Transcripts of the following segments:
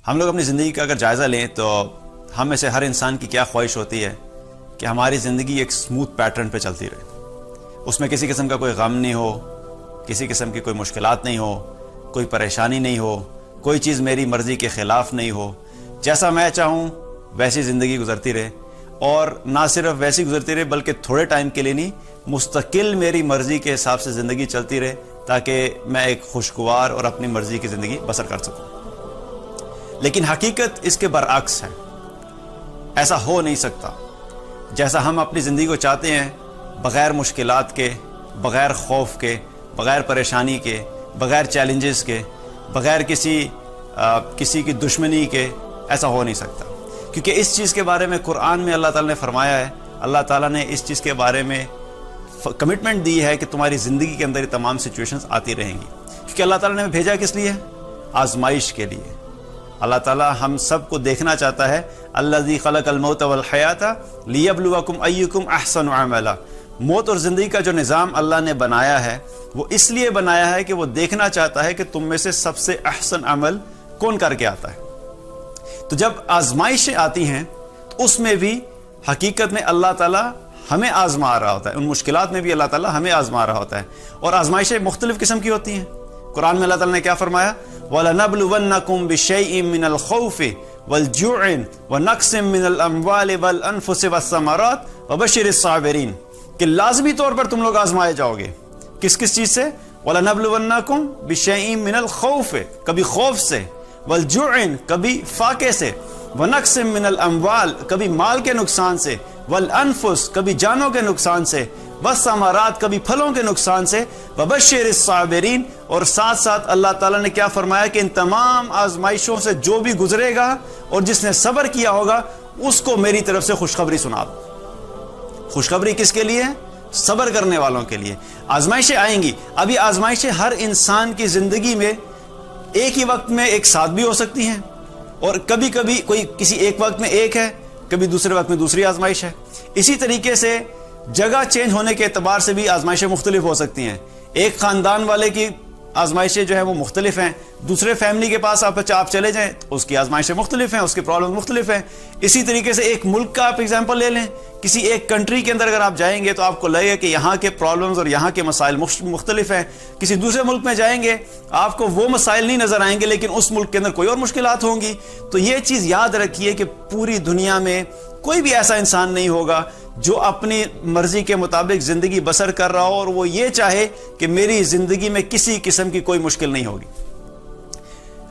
ہم لوگ اپنی زندگی کا اگر جائزہ لیں تو ہم میں سے ہر انسان کی کیا خواہش ہوتی ہے کہ ہماری زندگی ایک سموتھ پیٹرن پہ چلتی رہے، اس میں کسی قسم کا کوئی غم نہیں ہو، کسی قسم کی کوئی مشکلات نہیں ہو، کوئی پریشانی نہیں ہو، کوئی چیز میری مرضی کے خلاف نہیں ہو، جیسا میں چاہوں ویسی زندگی گزرتی رہے، اور نہ صرف ویسی گزرتی رہے بلکہ تھوڑے ٹائم کے لیے نہیں، مستقل میری مرضی کے حساب سے زندگی چلتی رہے تاکہ میں ایک خوشگوار اور اپنی مرضی کی زندگی بسر کر سکوں۔ لیکن حقیقت اس کے برعکس ہے، ایسا ہو نہیں سکتا۔ جیسا ہم اپنی زندگی کو چاہتے ہیں، بغیر مشکلات کے، بغیر خوف کے، بغیر پریشانی کے، بغیر چیلنجز کے، بغیر کسی کی دشمنی کے، ایسا ہو نہیں سکتا، کیونکہ اس چیز کے بارے میں قرآن میں اللہ تعالیٰ نے فرمایا ہے، اللہ تعالیٰ نے اس چیز کے بارے میں کمٹمنٹ دی ہے کہ تمہاری زندگی کے اندر یہ تمام سچویشنز آتی رہیں گی، کیونکہ اللہ تعالیٰ نے بھیجا کس لیے؟ آزمائش کے لیے۔ اللہ تعالیٰ ہم سب کو دیکھنا چاہتا ہے، الذی خلق الموت والحیات لیبلوکم ایکم احسن عملا۔ موت اور زندگی کا جو نظام اللہ نے بنایا ہے وہ اس لیے بنایا ہے کہ وہ دیکھنا چاہتا ہے کہ تم میں سے سب سے احسن عمل کون کر کے آتا ہے۔ تو جب آزمائشیں آتی ہیں تو اس میں بھی حقیقت میں اللہ تعالیٰ ہمیں آزما رہا ہوتا ہے، ان مشکلات میں بھی اللہ تعالیٰ ہمیں آزما رہا ہوتا ہے، اور آزمائشیں مختلف قسم کی ہوتی ہیں۔ قرآن میں اللہ تعالیٰ نے کیا فرمایا؟ وَلَنَبْلُوَنَّكُمْ بِشَيْءٍ مِّنَ الْخَوْفِ وَالْجُوعِ وَنَقْصٍ مِّنَ الْأَمْوَالِ وَالْأَنفُسِ وَالثَّمَرَاتِ وَبَشِّرِ الصَّابِرِينَ، کہ لازمی طور پر تم لوگ آزمائے جاؤ گے۔ کس چیز سے؟ وَلَنَبْلُوَنَّكُمْ بِشَيْءٍ مِّنَ الْخَوْفِ، کبھی خوف سے، وَالْجُوعِ کبھی فاقے سے، وَنَقْصٍ مِّنَ الْأَمْوَالِ کبھی مال کے نقصان سے، وَالْأَنفُسِ کبھی جانوں کے نقصان سے، والثمرات کبھی پھلوں کے نقصان سے، وَبَشِّرِ الصَّابِرِينَ، اور ساتھ ساتھ اللہ تعالیٰ نے کیا فرمایا کہ ان تمام آزمائشوں سے جو بھی گزرے گا اور جس نے صبر کیا ہوگا اس کو میری طرف سے خوشخبری سنا دو۔ خوشخبری کس کے لیے؟ صبر کرنے والوں کے لیے۔ آزمائشیں آئیں گی، ابھی آزمائشیں ہر انسان کی زندگی میں ایک ہی وقت میں ایک ساتھ بھی ہو سکتی ہیں، اور کبھی کبھی کوئی کسی ایک وقت میں ایک ہے، کبھی دوسرے وقت میں دوسری آزمائش ہے۔ اسی طریقے سے جگہ چینج ہونے کے اعتبار سے بھی آزمائشیں مختلف ہو سکتی ہیں۔ ایک خاندان والے کی آزمائشیں جو ہیں وہ مختلف ہیں، دوسرے فیملی کے پاس آپ چلے جائیں تو اس کی آزمائشیں مختلف ہیں، اس کی پرابلم مختلف ہیں۔ اسی طریقے سے ایک ملک کا آپ ایگزامپل لے لیں، کسی ایک کنٹری کے اندر اگر آپ جائیں گے تو آپ کو لگے گا کہ یہاں کے پرابلمز اور یہاں کے مسائل مختلف ہیں۔ کسی دوسرے ملک میں جائیں گے آپ کو وہ مسائل نہیں نظر آئیں گے لیکن اس ملک کے اندر کوئی اور مشکلات ہوں گی۔ تو یہ چیز یاد رکھیے کہ پوری دنیا میں کوئی بھی ایسا انسان نہیں ہوگا جو اپنی مرضی کے مطابق زندگی بسر کر رہا ہو اور وہ یہ چاہے کہ میری زندگی میں کسی قسم کی کوئی مشکل نہیں ہوگی۔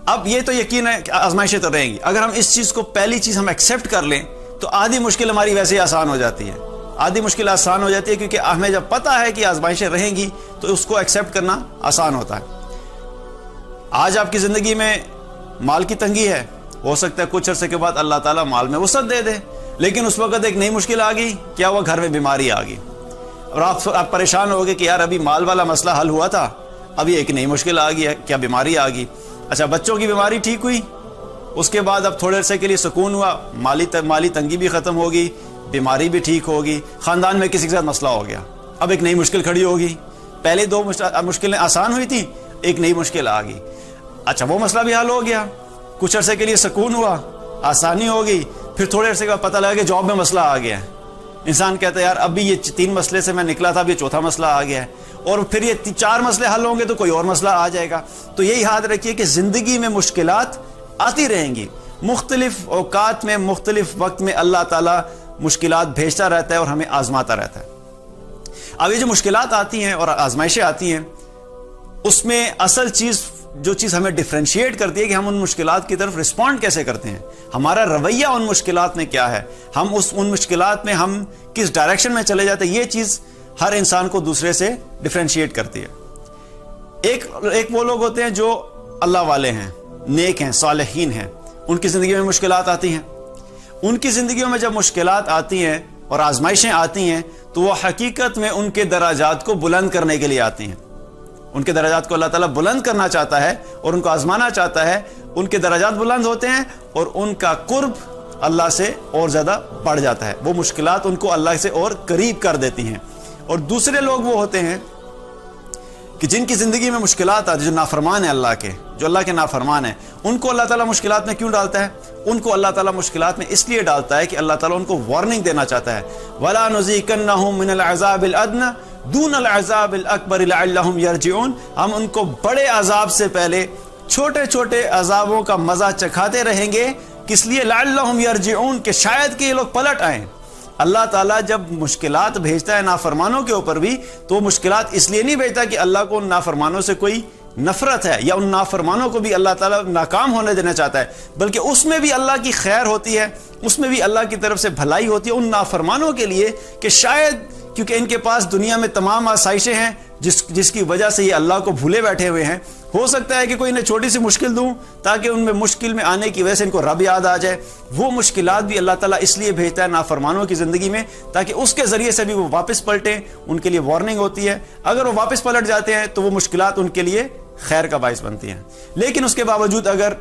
اب یہ تو یقین ہے کہ آزمائشیں تو رہیں گی، اگر ہم اس چیز کو پہلی چیز ہم ایکسیپٹ کر لیں تو آدھی مشکل ہماری ویسے ہی آسان ہو جاتی ہے، آدھی مشکل آسان ہو جاتی ہے، کیونکہ ہمیں جب پتہ ہے کہ آزمائشیں رہیں گی تو اس کو ایکسیپٹ کرنا آسان ہوتا ہے۔ آج آپ کی زندگی میں مال کی تنگی ہے، ہو سکتا ہے کچھ عرصے کے بعد اللہ تعالیٰ مال میں وسعت دے دے، لیکن اس وقت ایک نئی مشکل آ گئی، کیا ہوا؟ گھر میں بیماری آ گئی، اور آپ پریشان ہو گئے کہ یار ابھی مال والا مسئلہ حل ہوا تھا، ابھی ایک نئی مشکل آ گئی ہے، کیا بیماری آ گئی؟ اچھا، بچوں کی بیماری ٹھیک ہوئی، اس کے بعد اب تھوڑے عرصے کے لیے سکون ہوا، مالی تنگی بھی ختم ہوگی، بیماری بھی ٹھیک ہوگی، خاندان میں کسی کے ساتھ مسئلہ ہو گیا، اب ایک نئی مشکل کھڑی ہوگی۔ پہلے دو مشکلیں آسان ہوئی تھیں، ایک نئی مشکل آ گئی۔ اچھا، وہ مسئلہ بھی حل ہو گیا، کچھ عرصے کے لیے سکون ہوا، آسانی ہو گئی، پھر تھوڑے عرصے کا پتہ لگا کہ جاب میں مسئلہ آ گیا ہے۔ انسان کہتا ہے یار ابھی یہ 3 مسئلے سے میں نکلا تھا، اب یہ 4تھا مسئلہ آ گیا ہے، اور پھر یہ 4 مسئلے حل ہوں گے تو کوئی اور مسئلہ آ جائے گا۔ تو یہی یاد رکھیے کہ زندگی میں مشکلات آتی رہیں گی، مختلف اوقات میں مختلف وقت میں اللہ تعالیٰ مشکلات بھیجتا رہتا ہے اور ہمیں آزماتا رہتا ہے۔ اب یہ جو مشکلات آتی ہیں اور آزمائشیں آتی ہیں، اس میں اصل جو چیز ہمیں ڈیفرینشیٹ کرتی ہے کہ ہم ان مشکلات کی طرف رسپونڈ کیسے کرتے ہیں، ہمارا رویہ ان مشکلات میں کیا ہے، ہم ان مشکلات میں ہم کس ڈائریکشن میں چلے جاتے ہیں، یہ چیز ہر انسان کو دوسرے سے ڈیفرینشیٹ کرتی ہے۔ ایک وہ لوگ ہوتے ہیں جو اللہ والے ہیں، نیک ہیں، صالحین ہیں، ان کی زندگی میں مشکلات آتی ہیں۔ ان کی زندگیوں میں جب مشکلات آتی ہیں اور آزمائشیں آتی ہیں تو وہ حقیقت میں ان کے درجات کو بلند کرنے کے لیے آتی ہیں۔ ان کے درجات کو اللہ تعالیٰ بلند کرنا چاہتا ہے اور ان کو آزمانا چاہتا ہے، ان کے درجات بلند ہوتے ہیں اور ان کا قرب اللہ سے اور زیادہ بڑھ جاتا ہے، وہ مشکلات ان کو اللہ سے اور قریب کر دیتی ہیں۔ اور دوسرے لوگ وہ ہوتے ہیں کہ جن کی زندگی میں مشکلات آتی ہیں، جو نافرمان ہیں اللہ کے، جو اللہ کے نافرمان ہیں، ان کو اللہ تعالیٰ مشکلات میں کیوں ڈالتا ہے؟ ان کو اللہ تعالیٰ مشکلات میں اس لیے ڈالتا ہے کہ اللہ تعالیٰ ان کو وارننگ دینا چاہتا ہے، وَلَا نُذِيقَنَّهُم مِّنَ الْعَذَابِ الْأَدْنَىٰ دُونَ الْعَذَابِ الْأَكْبَرِ لَعَلَّهُمْ يَرْجِعُونَ، ہم ان کو بڑے عذاب سے پہلے چھوٹے چھوٹے عذابوں کا مزہ چکھاتے رہیں گے، کس لیے؟ لَعَلَّهُمْ يَرْجِعُونَ، کہ شاید کہ یہ لوگ پلٹ آئیں۔ اللہ تعالیٰ جب مشکلات بھیجتا ہے نافرمانوں کے اوپر بھی، تو وہ مشکلات اس لیے نہیں بھیجتا کہ اللہ کو ان نافرمانوں سے کوئی نفرت ہے یا ان نافرمانوں کو بھی اللہ تعالیٰ ناکام ہونے دینا چاہتا ہے، بلکہ اس میں بھی اللہ کی خیر ہوتی ہے، اس میں بھی اللہ کی طرف سے بھلائی ہوتی ہے ان نافرمانوں کے لیے، کہ شاید کیونکہ ان کے پاس دنیا میں تمام آسائشیں ہیں جس کی وجہ سے یہ اللہ کو بھولے بیٹھے ہوئے ہیں، ہو سکتا ہے کہ کوئی انہیں چھوٹی سی مشکل دوں تاکہ ان میں مشکل میں آنے کی وجہ سے ان کو رب یاد آ جائے۔ وہ مشکلات بھی اللہ تعالیٰ اس لیے بھیجتا ہے نافرمانوں کی زندگی میں تاکہ اس کے ذریعے سے بھی وہ واپس پلٹیں، ان کے لیے وارننگ ہوتی ہے۔ اگر وہ واپس پلٹ جاتے ہیں تو وہ مشکلات ان کے لیے خیر کا باعث بنتی ہیں، لیکن اس کے باوجود اگر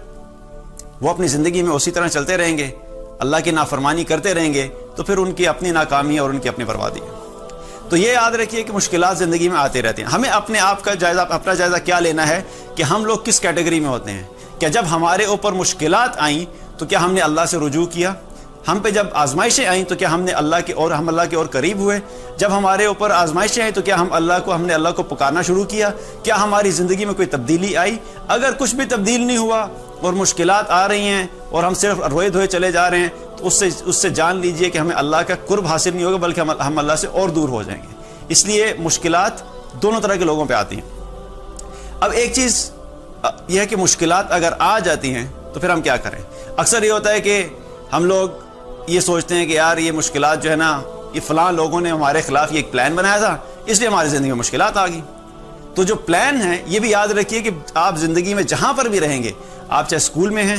وہ اپنی زندگی میں اسی طرح چلتے رہیں گے، اللہ کی نافرمانی کرتے رہیں گے، تو پھر ان کی اپنی ناکامی اور ان کی اپنی بربادی ہے۔ تو یہ یاد رکھیے کہ مشکلات زندگی میں آتے رہتے ہیں۔ ہمیں اپنے آپ کا اپنا جائزہ کیا لینا ہے کہ ہم لوگ کس کیٹیگری میں ہوتے ہیں۔ کیا جب ہمارے اوپر مشکلات آئیں تو کیا ہم نے اللہ سے رجوع کیا؟ ہم پہ جب آزمائشیں آئیں تو کیا ہم نے اللہ کے اور قریب ہوئے؟ جب ہمارے اوپر آزمائشیں آئیں تو کیا ہم نے اللہ کو پکارنا شروع کیا؟ کیا ہماری زندگی میں کوئی تبدیلی آئی؟ اگر کچھ بھی تبدیل نہیں ہوا اور مشکلات آ رہی ہیں اور ہم صرف روئے دھوئے چلے جا رہے ہیں، تو اس سے جان لیجئے کہ ہمیں اللہ کا قرب حاصل نہیں ہوگا، بلکہ ہم اللہ سے اور دور ہو جائیں گے۔ اس لیے مشکلات دونوں طرح کے لوگوں پہ آتی ہیں۔ اب ایک چیز یہ ہے کہ مشکلات اگر آ جاتی ہیں تو پھر ہم کیا کریں؟ اکثر یہ ہوتا ہے کہ ہم لوگ یہ سوچتے ہیں کہ یار یہ مشکلات جو ہے نا، یہ فلاں لوگوں نے ہمارے خلاف یہ ایک پلان بنایا تھا، اس لیے ہماری زندگی میں مشکلات آ گئی۔ تو جو پلان ہے یہ بھی یاد رکھیے کہ آپ زندگی میں جہاں پر بھی رہیں گے، آپ چاہے اسکول میں ہیں،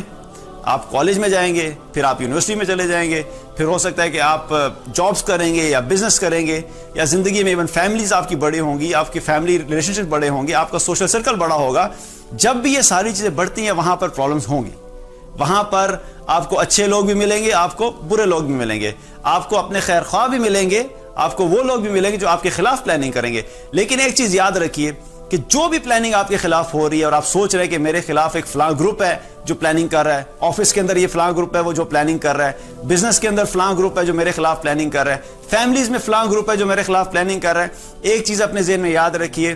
آپ کالج میں جائیں گے، پھر آپ یونیورسٹی میں چلے جائیں گے، پھر ہو سکتا ہے کہ آپ جابس کریں گے یا بزنس کریں گے، یا زندگی میں ایون فیملیز آپ کی بڑی ہوں گی، آپ کی فیملی ریلیشن شپ بڑے ہوں گے، آپ کا سوشل سرکل بڑا ہوگا۔ جب بھی یہ ساری چیزیں بڑھتی ہیں وہاں پر پرابلمس ہوں گی، وہاں پر آپ کو اچھے لوگ بھی ملیں گے، آپ کو برے لوگ بھی ملیں گے، آپ کو اپنے خیر خواہ بھی ملیں گے، آپ کو وہ لوگ بھی ملیں گے جو آپ کے خلاف پلاننگ کریں گے۔ لیکن ایک چیز یاد رکھیے کہ جو بھی پلاننگ آپ کے خلاف ہو رہی ہے اور آپ سوچ رہے ہیں کہ میرے خلاف ایک فلاں گروپ ہے جو پلاننگ کر رہا ہے، آفس کے اندر یہ فلاں گروپ ہے وہ جو پلاننگ کر رہا ہے، بزنس کے اندر فلاں گروپ ہے جو میرے خلاف پلاننگ کر رہا ہے، فیملیز میں فلاں گروپ ہے جو میرے خلاف پلاننگ کر رہا ہے، ایک چیز اپنے ذہن میں یاد رکھیے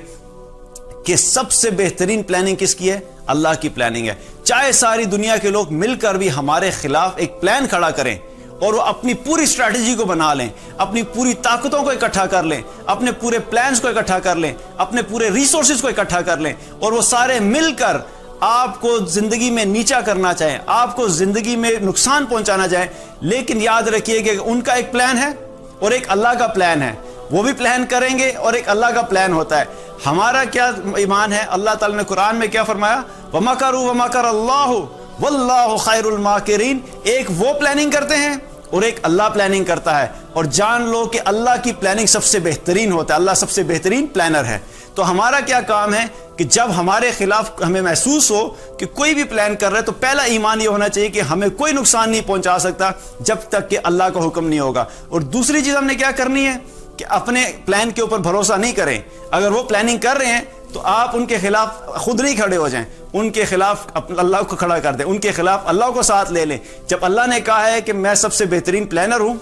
کہ سب سے بہترین پلاننگ کس کی ہے؟ اللہ کی پلاننگ ہے۔ چاہے ساری دنیا کے لوگ مل کر بھی ہمارے خلاف ایک پلان کھڑا کریں اور وہ اپنی پوری اسٹریٹجی کو بنا لیں، اپنی پوری طاقتوں کو اکٹھا کر لیں، اپنے پورے پلانز کو اکٹھا کر لیں، اپنے پورے ریسورسز کو اکٹھا کر لیں، اور وہ سارے مل کر آپ کو زندگی میں نیچا کرنا چاہیں، آپ کو زندگی میں نقصان پہنچانا چاہیں، لیکن یاد رکھیے کہ ان کا ایک پلان ہے اور ایک اللہ کا پلان ہے، وہ بھی پلان کریں گے اور ایک اللہ کا پلان ہوتا ہے۔ ہمارا کیا ایمان ہے؟ اللہ تعالیٰ نے قرآن میں کیا فرمایا؟ وَمَكَرُوا وَمَكَرَ اللَّهُ وَاللَّهُ خَيْرُ الْمَاكِرِينَ۔ ایک وہ پلاننگ کرتے ہیں اور ایک اللہ پلاننگ کرتا ہے، اور جان لو کہ اللہ کی پلاننگ سب سے بہترین ہوتا ہے، اللہ سب سے بہترین پلانر ہے۔ تو ہمارا کیا کام ہے کہ جب ہمارے خلاف ہمیں محسوس ہو کہ کوئی بھی پلان کر رہا ہے، تو پہلا ایمان یہ ہونا چاہیے کہ ہمیں کوئی نقصان نہیں پہنچا سکتا جب تک کہ اللہ کا حکم نہیں ہوگا۔ اور دوسری چیز ہم نے کیا کرنی ہے کہ اپنے پلان کے اوپر بھروسہ نہیں کریں۔ اگر وہ پلاننگ کر رہے ہیں تو آپ ان کے خلاف خود نہیں کھڑے ہو جائیں، ان کے خلاف اللہ کو کھڑا کر دیں، ان کے خلاف اللہ کو ساتھ لے لیں۔ جب اللہ نے کہا ہے کہ میں سب سے بہترین پلانر ہوں،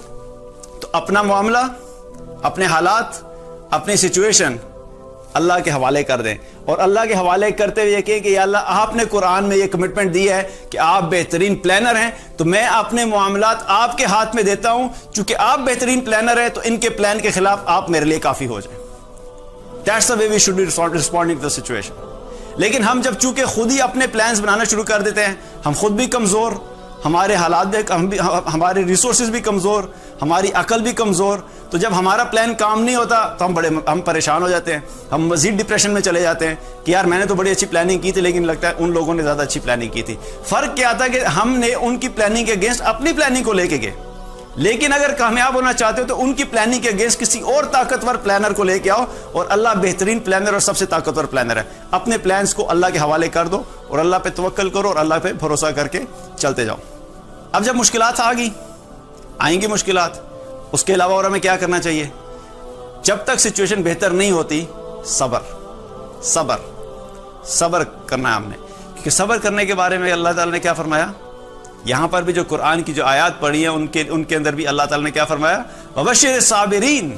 تو اپنا معاملہ، اپنے حالات، اپنی سچویشن اللہ کے حوالے کر دیں، اور اللہ کے حوالے کرتے ہوئے یہ کہیں کہ یا اللہ، آپ نے قرآن میں یہ کمٹمنٹ دی ہے کہ آپ بہترین پلانر ہیں، تو میں اپنے معاملات آپ کے ہاتھ میں دیتا ہوں، چونکہ آپ بہترین پلانر ہیں تو ان کے پلان کے خلاف آپ میرے لیے کافی ہو جائیں۔ That's the way we should be responding to the situation۔ لیکن ہم جب چونکہ خود ہی اپنے پلانز بنانا شروع کر دیتے ہیں، ہم خود بھی کمزور، ہمارے حالات بھی، ہمارے ریسورسز بھی کمزور، ہماری عقل بھی کمزور، تو جب ہمارا پلان کام نہیں ہوتا تو ہم پریشان ہو جاتے ہیں، ہم مزید ڈپریشن میں چلے جاتے ہیں کہ یار میں نے تو بڑی اچھی پلاننگ کی تھی لیکن لگتا ہے ان لوگوں نے زیادہ اچھی پلاننگ کی تھی۔ فرق کیا تھا کہ ہم نے ان کی پلاننگ کے اگینسٹ اپنی پلاننگ کو لے کے گئے، لیکن اگر کامیاب ہونا چاہتے ہو تو ان کی پلاننگ کے اگینسٹ کسی اور طاقتور پلانر کو لے کے آؤ، اور اللہ بہترین پلانر اور سب سے طاقتور پلانر ہے۔ اپنے پلانز کو اللہ کے حوالے کر دو اور اللہ پہ توکل کرو اور اللہ پہ بھروسہ کر کے چلتے جاؤ۔ اب جب مشکلات آئیں گی مشکلات، اس کے علاوہ اور ہمیں کیا کرنا چاہیے؟ جب تک سچویشن بہتر نہیں ہوتی، صبر۔ صبر کرنا ہے ہم نے، کیونکہ صبر کرنے کے بارے میں اللہ تعالیٰ نے کیا فرمایا؟ یہاں پر بھی جو قرآن کی جو آیات پڑھی ہیں ان کے اندر بھی اللہ تعالیٰ نے کیا فرمایا؟ وبشر الصابرین۔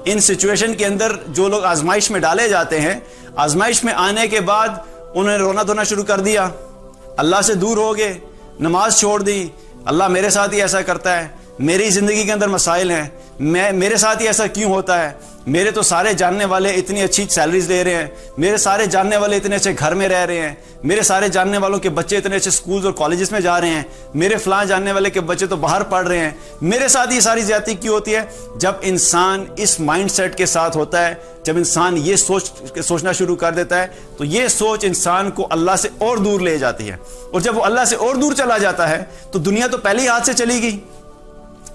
ان سچویشن کے اندر جو لوگ آزمائش میں ڈالے جاتے ہیں، آزمائش میں آنے کے بعد انہوں نے رونا دھونا شروع کر دیا، اللہ سے دور ہو گئے، نماز چھوڑ دی، اللہ میرے ساتھ ہی ایسا کرتا ہے، میری زندگی کے اندر مسائل ہیں، میرے ساتھ ہی ایسا کیوں ہوتا ہے، میرے تو سارے جاننے والے اتنی اچھی سیلریز لے رہے ہیں، میرے سارے جاننے والے اتنے اچھے گھر میں رہ رہے ہیں، میرے سارے جاننے والوں کے بچے اتنے اچھے سکولز اور کالجز میں جا رہے ہیں، میرے فلاں جاننے والے کے بچے تو باہر پڑھ رہے ہیں، میرے ساتھ یہ ساری زیادتی کیوں ہوتی ہے؟ جب انسان اس مائنڈ سیٹ کے ساتھ ہوتا ہے، جب انسان یہ سوچنا شروع کر دیتا ہے، تو یہ سوچ انسان کو اللہ سے اور دور لے جاتی ہے، اور جب وہ اللہ سے اور دور چلا جاتا ہے تو دنیا تو پہلے ہی ہاتھ سے چلی گئی،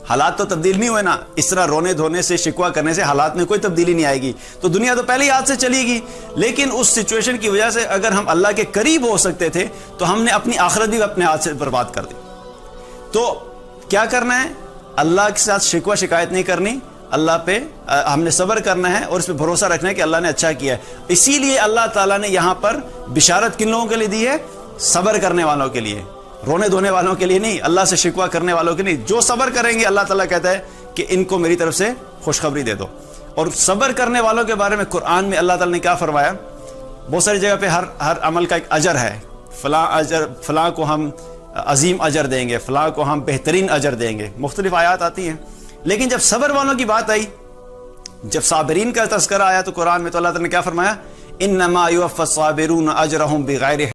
حالات تو تبدیل نہیں ہوئے نا، اس طرح رونے دھونے سے شکوہ کرنے سے حالات میں کوئی تبدیلی نہیں آئے گی، تو دنیا تو پہلے ہی ہاتھ سے چلی گی۔ لیکن اس سچویشن کی وجہ سے اگر ہم اللہ کے قریب ہو سکتے تھے تو ہم نے اپنی آخرت بھی اپنے ہاتھ سے برباد کر دی۔ تو کیا کرنا ہے؟ اللہ کے ساتھ شکوہ شکایت نہیں کرنی، اللہ پہ ہم نے صبر کرنا ہے اور اس پہ بھروسہ رکھنا ہے کہ اللہ نے اچھا کیا ہے۔ اسی لیے اللہ تعالیٰ نے یہاں پر بشارت کن لوگوں کے لیے دی ہے؟ صبر کرنے والوں کے لیے، رونے دھونے والوں کے لیے نہیں، اللہ سے شکوہ کرنے والوں کے نہیں۔ جو صبر کریں گے اللہ تعالیٰ کہتا ہے کہ ان کو میری طرف سے خوشخبری دے دو۔ اور صبر کرنے والوں کے بارے میں قرآن میں اللہ تعالیٰ نے کیا فرمایا؟ بہت ساری جگہ پہ ہر عمل کا ایک اجر ہے، فلاں کو ہم عظیم اجر دیں گے، فلاں کو ہم بہترین اجر دیں گے، مختلف آیات آتی ہیں۔ لیکن جب صبر والوں کی بات آئی، جب صابرین کا تذکرہ آیا تو قرآن میں تو اللہ تعالیٰ نے کیا فرمایا؟ انما یوفی الصابرون اجرہم بغیر